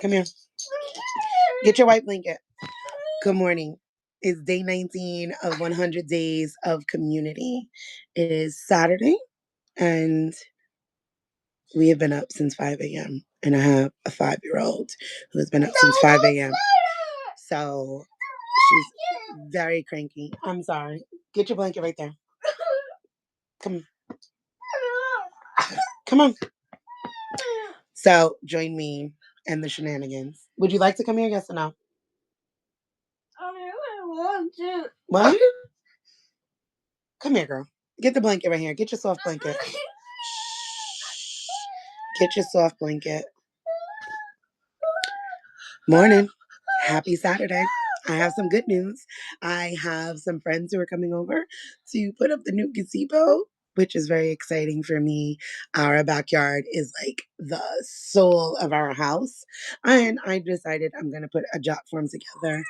Come here. Get your white blanket. Good morning. It's day 19 of 100 days of community. It is Saturday, and we have been up since 5 a.m. And I have a 5-year-old who has been up since 5 a.m. So she's very cranky. I'm sorry. Get your blanket right there. Come on. Come on. So join me in the shenanigans. Would you like to come here? Yes or no? I really want to. What? Come here, girl. Get the blanket right here. Get your soft blanket. Get your soft blanket. Morning. Happy Saturday. I have some good news. I have some friends who are coming over to put up the new gazebo, which is very exciting for me. Our backyard is like the soul of our house. And I decided I'm going to put a jot form together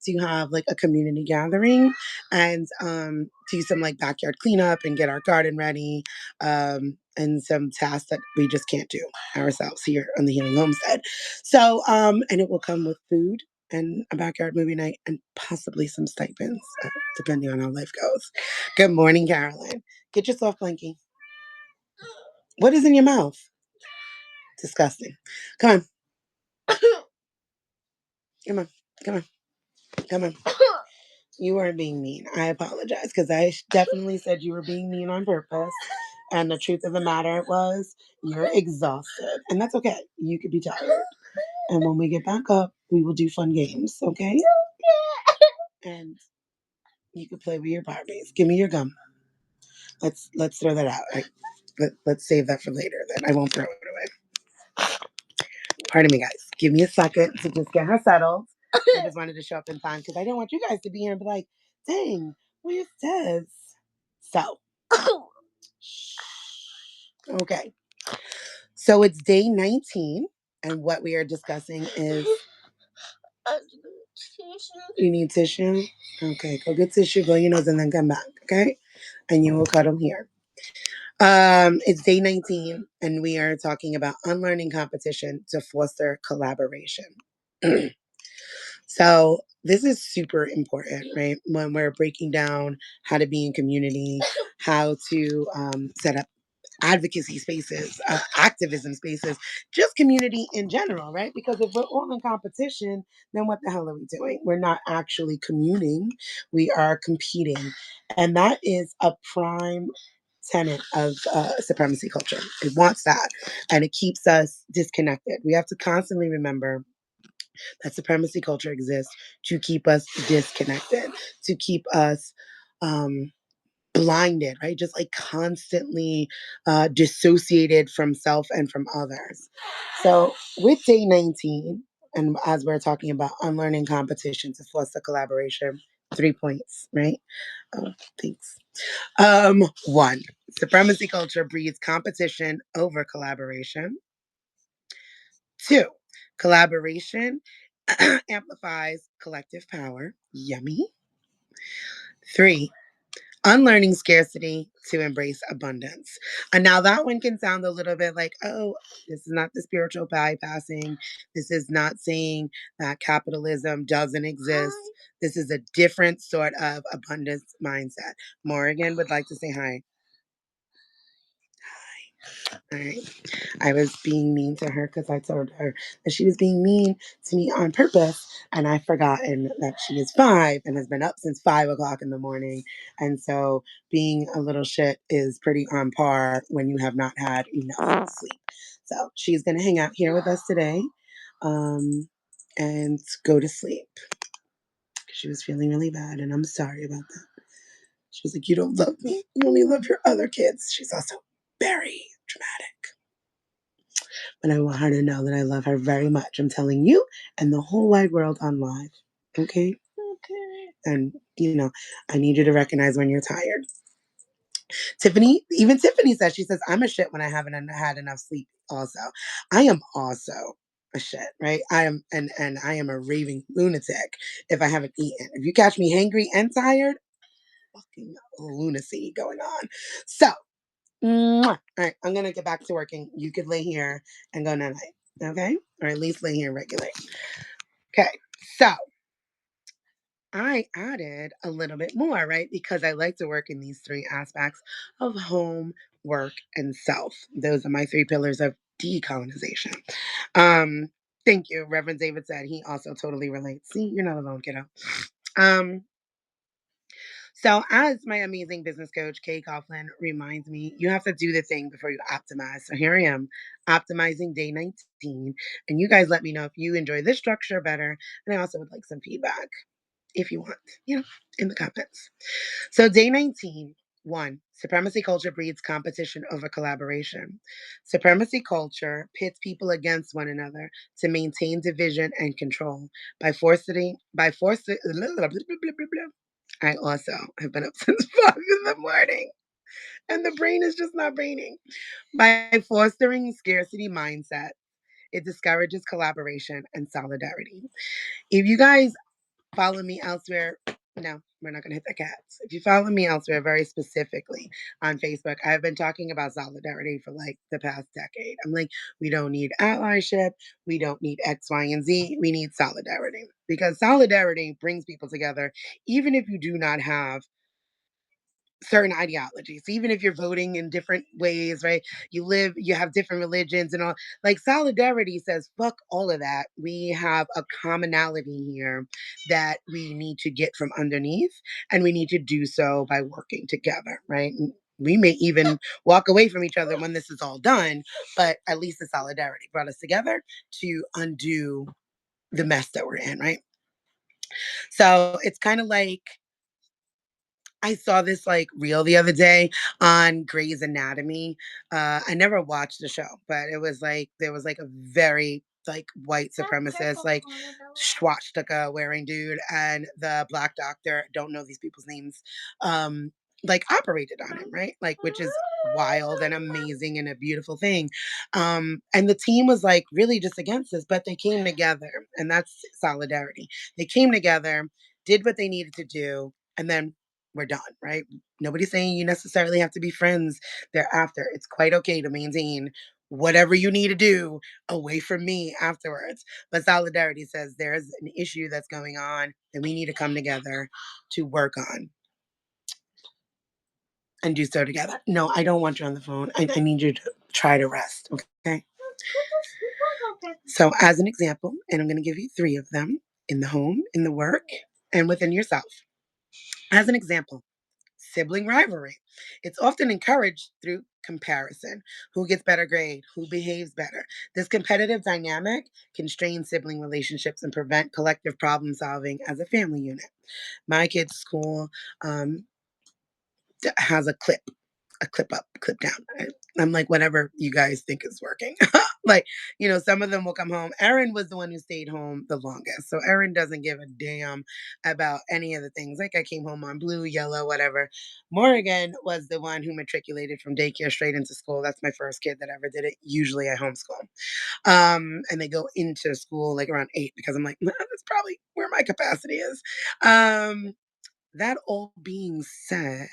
to have like a community gathering and do some like backyard cleanup and get our garden ready, and some tasks that we just can't do ourselves here on the Healing Homestead. So and it will come with food and a backyard movie night and possibly some stipends, depending on how life goes. Good morning, Carolyn. Get your soft blankie. What is in your mouth? Disgusting. Come on. Come on. Come on. Come on. You weren't being mean. I apologize because I definitely said you were being mean on purpose. And the truth of the matter was you're exhausted. And that's okay. You could be tired. And when we get back up, we will do fun games, okay? And you could play with your Barbies. Give me your gum. Let's throw that out. Let's save that for later. Then I won't throw it away. Pardon me, guys. Give me a second to just get her settled. I just wanted to show up in time because I didn't want you guys to be here and be like, dang, where's Des? So, okay. So it's day 19, and what we are discussing is. You need tissue? Okay, go get tissue, blow your nose, and then come back, okay? And you will cut them here. It's day 19, and we are talking about unlearning competition to foster collaboration. So this is super important, right? When we're breaking down how to be in community, how to set up advocacy spaces, activism spaces, just community in general, right? Because if we're all in competition, then what the hell are we doing? We're not actually communing, we are competing. And that is a prime tenet of supremacy culture. It wants that, and it keeps us disconnected. We have to constantly remember that supremacy culture exists to keep us disconnected, to keep us blinded, right? Just like constantly dissociated from self and from others. So with day 19, and as we're talking about unlearning competition to foster collaboration, 3 points, right? Oh, thanks. One, supremacy culture breeds competition over collaboration. Two, collaboration amplifies collective power. Yummy. Three, unlearning scarcity to embrace abundance. And now that one can sound a little bit like, oh, this is not the spiritual bypassing. This is not saying that capitalism doesn't exist. This is a different sort of abundance mindset. Morgan would like to say hi. All right. I was being mean to her because I told her that she was being mean to me on purpose. And I've forgotten that she is 5 and has been up since 5 o'clock in the morning. And so being a little shit is pretty on par when you have not had enough sleep. So she's going to hang out here with us today, and go to sleep. She was feeling really bad. And I'm sorry about that. She was like, you don't love me. You only love your other kids. She's also very dramatic. But I want her to know that I love her very much. I'm telling you and the whole wide world on live. Okay? Okay. And, I need you to recognize when you're tired. Even Tiffany says, she says, I'm a shit when I haven't had enough sleep also. I am also a shit, right? I am, and I am a raving lunatic if I haven't eaten. If you catch me hangry and tired, fucking lunacy going on. So, all right, I'm going to get back to working. You could lay here and go night night. Okay. Or at least lay here and regulate. Okay. So I added a little bit more, right? Because I like to work in these three aspects of home, work, and self. Those are my three pillars of decolonization. Um, Thank you. Reverend David said he also totally relates. See, you're not alone, kiddo. Um, so as my amazing business coach, Kay Coughlin, reminds me, you have to do the thing before you optimize. So here I am, optimizing day 19. And you guys let me know if you enjoy this structure better. And I also would like some feedback if you want, in the comments. So, day 19, one, supremacy culture breeds competition over collaboration. Supremacy culture pits people against one another to maintain division and control by forcing. I also have been up since 5 in the morning, and the brain is just not braining. By fostering scarcity mindset, it discourages collaboration and solidarity. If you guys follow me elsewhere, no, we're not going to hit the cats. If you follow me elsewhere, very specifically on Facebook, I've been talking about solidarity for like the past decade. I'm like, we don't need allyship. We don't need X, Y, and Z. We need solidarity because solidarity brings people together, even if you do not have certain ideologies, even if you're voting in different ways, right? You have different religions and all. Like solidarity says, fuck all of that. We have a commonality here that we need to get from underneath, and we need to do so by working together, right? We may even walk away from each other when this is all done, but at least the solidarity brought us together to undo the mess that we're in, right? So it's kind of like I saw this like reel the other day on Grey's Anatomy. I never watched the show, but it was like there was like a very like white supremacist, like swastika wearing dude, and the black doctor. Don't know these people's names. Like operated on him, right? Like which is wild and amazing and a beautiful thing. And the team was like really just against this, but they came together, and that's solidarity. They came together, did what they needed to do, and then we're done, right? Nobody's saying you necessarily have to be friends thereafter. It's quite okay to maintain whatever you need to do away from me afterwards. But solidarity says there's an issue that's going on that we need to come together to work on and do so together. No, I don't want you on the phone. I need you to try to rest, okay? So, as an example, and I'm going to give you three of them in the home, in the work, and within yourself. As an example, sibling rivalry. It's often encouraged through comparison. Who gets better grade? Who behaves better? This competitive dynamic can strain sibling relationships and prevent collective problem solving as a family unit. My kid's school um, has a clip up, clip down. I'm like, whatever you guys think is working. Like, some of them will come home. Erin was the one who stayed home the longest. So Erin doesn't give a damn about any of the things. Like I came home on blue, yellow, whatever. Morgan was the one who matriculated from daycare straight into school. That's my first kid that ever did it. Usually I homeschool. And they go into school like around 8 because I'm like, nah, that's probably where my capacity is. That all being said,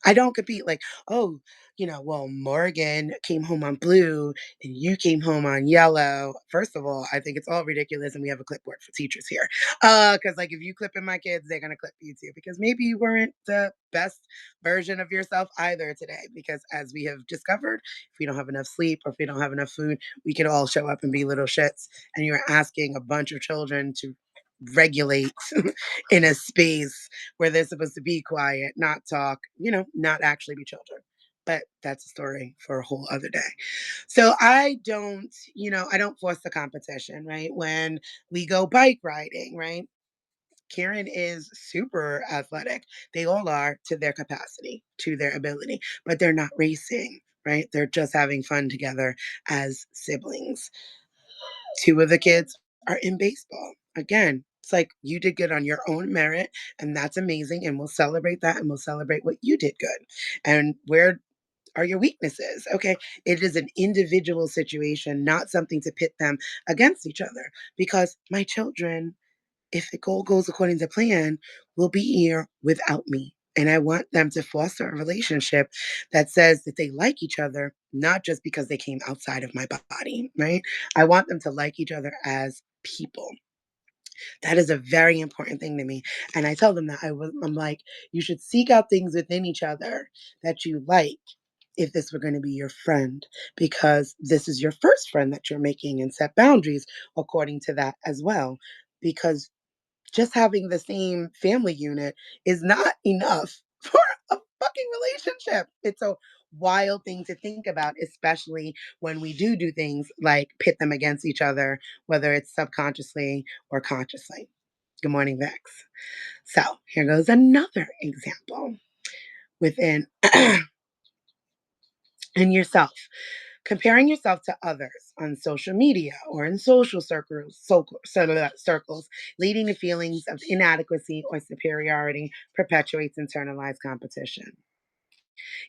I don't compete like, oh, well, Morgan came home on blue and you came home on yellow. First of all, I think it's all ridiculous and we have a clipboard for teachers here. Because like if you clip in my kids, they're gonna clip you too. Because maybe you weren't the best version of yourself either today. Because as we have discovered, if we don't have enough sleep or if we don't have enough food, we could all show up and be little shits. And you're asking a bunch of children to regulate in a space where they're supposed to be quiet, not talk, not actually be children. But that's a story for a whole other day. So I don't force the competition, right? When we go bike riding, right? Karen is super athletic. They all are to their capacity, to their ability, but they're not racing, right? They're just having fun together as siblings. Two of the kids are in baseball. Again, it's like you did good on your own merit, and that's amazing. And we'll celebrate that and we'll celebrate what you did good. And where are your weaknesses? Okay. It is an individual situation, not something to pit them against each other. Because my children, if the goal goes according to plan, will be here without me. And I want them to foster a relationship that says that they like each other, not just because they came outside of my body, right? I want them to like each other as people. That is a very important thing to me. And I tell them that I'm like, you should seek out things within each other that you like if this were going to be your friend, because this is your first friend that you're making, and set boundaries according to that as well. Because just having the same family unit is not enough for a fucking relationship. It's a wild thing to think about, especially when we do things like pit them against each other, whether it's subconsciously or consciously. Good morning, Vex. So here goes another example within in yourself. Comparing yourself to others on social media or in social circles, leading to feelings of inadequacy or superiority, perpetuates internalized competition.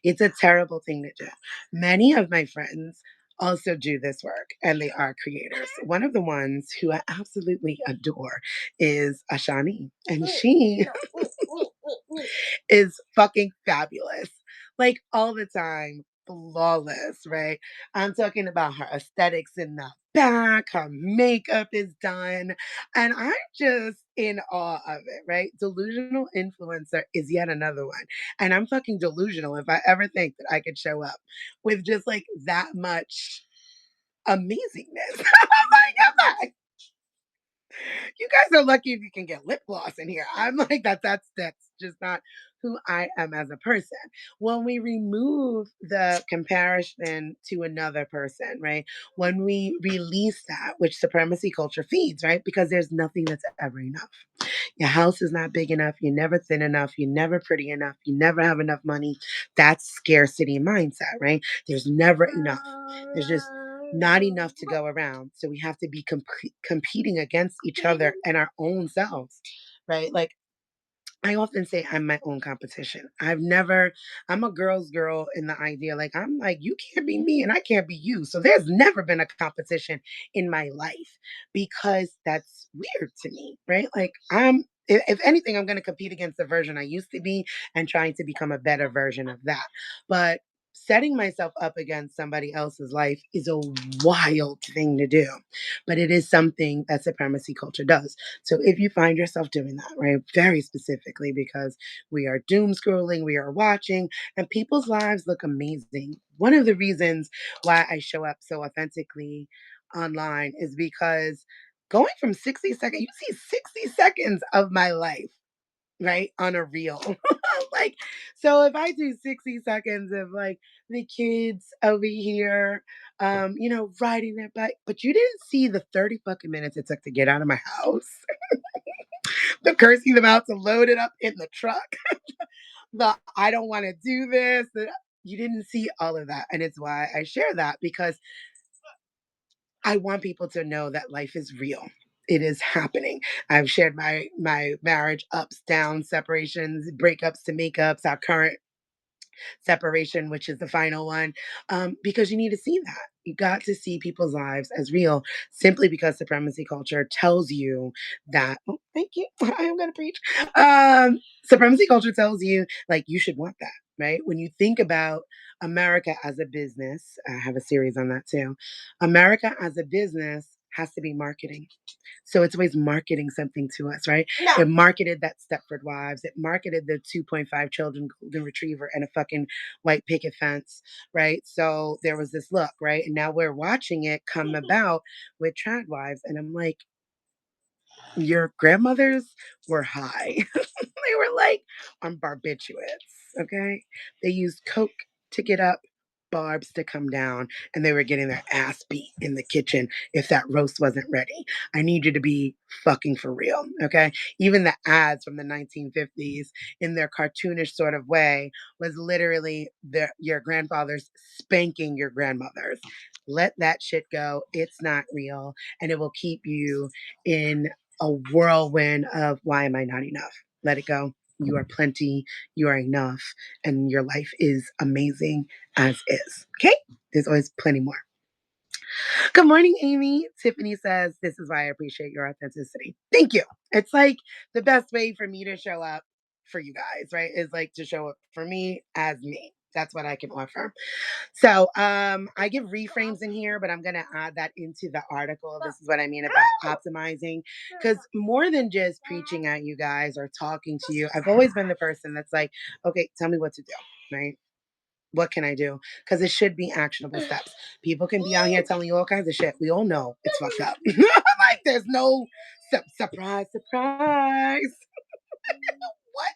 It's a terrible thing to do. Many of my friends also do this work, and they are creators. One of the ones who I absolutely adore is Ashani, and she is fucking fabulous. Like all the time, flawless, right? I'm talking about her aesthetics in the back, her makeup is done, and I'm just in awe of it, right? Delusional influencer is yet another one. And I'm fucking delusional if I ever think that I could show up with just like that much amazingness. I'm like, you guys are lucky if you can get lip gloss in here. I'm like that's just not who I am as a person. When we remove the comparison to another person, right? When we release that, which supremacy culture feeds, right? Because there's nothing that's ever enough. Your house is not big enough. You're never thin enough. You're never pretty enough. You never have enough money. That's scarcity mindset, right? There's never enough. There's just not enough to go around. So we have to be competing against each other and our own selves, right? Like I often say I'm my own competition. I'm a girl's girl in the idea, like, I'm like, you can't be me and I can't be you. So there's never been a competition in my life because that's weird to me, right? Like, if anything, I'm going to compete against the version I used to be and trying to become a better version of that. But setting myself up against somebody else's life is a wild thing to do. But it is something that supremacy culture does. So if you find yourself doing that, right, very specifically because we are doom scrolling, we are watching, and people's lives look amazing. One of the reasons why I show up so authentically online is because going from 60 seconds, you see 60 seconds of my life, right, on a reel. Like, so if I do 60 seconds of like the kids over here, riding their bike, but you didn't see the 30 fucking minutes it took to get out of my house, the cursing them out to load it up in the truck, the I don't want to do this. You didn't see all of that. And it's why I share that, because I want people to know that life is real. It is happening. I've shared my marriage ups, downs, separations, breakups to makeups, our current separation, which is the final one, because you need to see that. You got to see people's lives as real, simply because supremacy culture tells you that. Oh, thank you. I am going to preach. Supremacy culture tells you, like, you should want that, right? When you think about America as a business, I have a series on that too. America as a business has to be marketing. So it's always marketing something to us, right? No. It marketed that Stepford Wives. It marketed the 2.5 children, golden retriever, and a fucking white picket fence, right? So there was this look, right? And now we're watching it come about with trad wives. And I'm like, your grandmothers were high. They were like on barbiturates, okay? They used coke to get up, barbs to come down, and they were getting their ass beat in the kitchen if that roast wasn't ready. I need you to be fucking for real, okay? Even the ads from the 1950s, in their cartoonish sort of way, was literally your grandfathers spanking your grandmothers. Let that shit go. It's not real, and it will keep you in a whirlwind of why am I not enough? Let it go. You are plenty, you are enough, and your life is amazing as is. Okay? There's always plenty more. Good morning, Amy. Tiffany says, this is why I appreciate your authenticity. Thank you. It's like the best way for me to show up for you guys, right? Is like to show up for me as me. That's what I can offer. So I give reframes in here, but I'm gonna add that into the article. This is what I mean about optimizing. Because more than just preaching at you guys or talking to you, I've always been the person that's like, okay, tell me what to do, right? What can I do? Because it should be actionable steps. People can be out here telling you all kinds of shit. We all know it's fucked up. Like there's no surprise, surprise. What?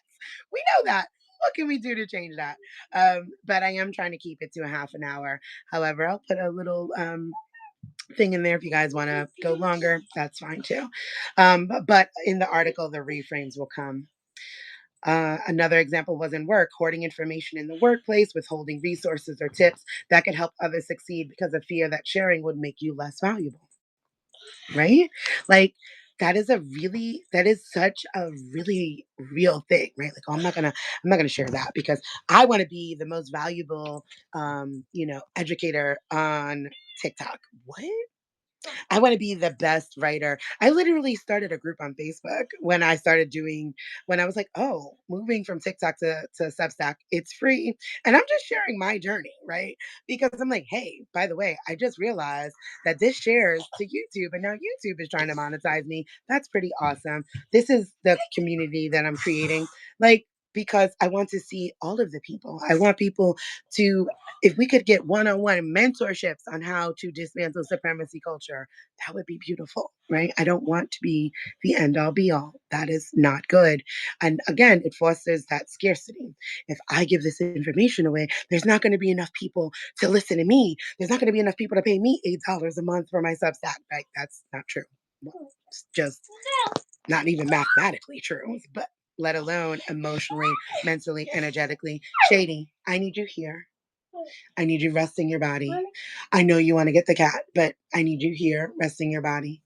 We know that. What can we do to change that? But I am trying to keep it to a half an hour. However, I'll put a little thing in there if you guys want to go longer. That's fine too. But in the article, the reframes will come. Another example was in work, hoarding information in the workplace, withholding resources or tips that could help others succeed because of fear that sharing would make you less valuable, right? Like that is such a really real thing, right? Like, oh, I'm not gonna share that because I want to be the most valuable educator on TikTok. What? I want to be the best writer. I literally started a group on Facebook when I was like, oh, moving from TikTok to Substack, it's free. And I'm just sharing my journey, right? Because I'm like, hey, by the way, I just realized that this shares to YouTube and now YouTube is trying to monetize me. That's pretty awesome. This is the community that I'm creating. Like, because I want to see all of the people. I want people to, if we could get one on one mentorships on how to dismantle supremacy culture, that would be beautiful, right? I don't want to be the end all be all. That is not good. And again, it fosters that scarcity. If I give this information away, there's not going to be enough people to listen to me. There's not going to be enough people to pay me $8 a month for my Substack. Right? That's not true. Well, it's just not even mathematically true, but let alone emotionally, mentally, energetically. Shady, I need you here. I need you resting your body. I know you want to get the cat, but I need you here resting your body.